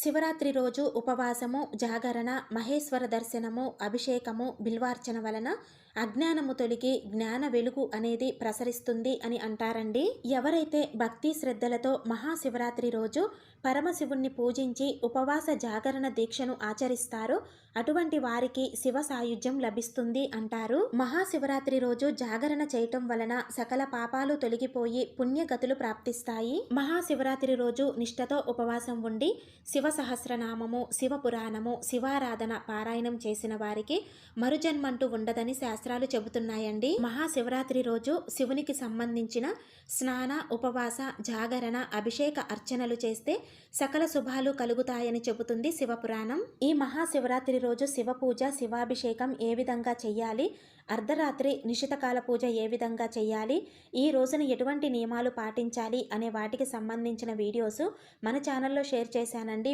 శివరాత్రి రోజు ఉపవాసము, జాగరణ, మహేశ్వర దర్శనము, అభిషేకము, బిల్వార్చన వలన అజ్ఞానము తొలగి జ్ఞాన వెలుగు అనేది ప్రసరిస్తుంది అని అంటారండి. ఎవరైతే భక్తి శ్రద్ధలతో మహాశివరాత్రి రోజు పరమశివుణ్ణి పూజించి ఉపవాస జాగరణ దీక్షను ఆచరిస్తారో అటువంటి వారికి శివ సాయుధ్యం లభిస్తుంది అంటారు. మహాశివరాత్రి రోజు జాగరణ చేయటం వలన సకల పాపాలు తొలగిపోయి పుణ్యగతులు ప్రాప్తిస్తాయి. మహాశివరాత్రి రోజు నిష్ఠతో ఉపవాసం ఉండి శివ సహస్రనామము, శివ పురాణము, శివారాధన పారాయణం చేసిన వారికి మరుజన్మంటూ ఉండదని శాస్త్రాలు చెబుతున్నాయండి. మహాశివరాత్రి రోజు శివునికి సంబంధించిన స్నాన, ఉపవాస, జాగరణ, అభిషేక అర్చనలు చేస్తే సకల శుభాలు కలుగుతాయని చెబుతుంది శివపురాణం. ఈ మహాశివరాత్రి రోజు శివ పూజ, శివాభిషేకం ఏ విధంగా చెయ్యాలి, అర్ధరాత్రి నిశితకాల పూజ ఏ విధంగా చెయ్యాలి, ఈ రోజున ఎటువంటి నియమాలు పాటించాలి అనే వాటికి సంబంధించిన వీడియోస్ మన ఛానల్లో షేర్ చేశానండి.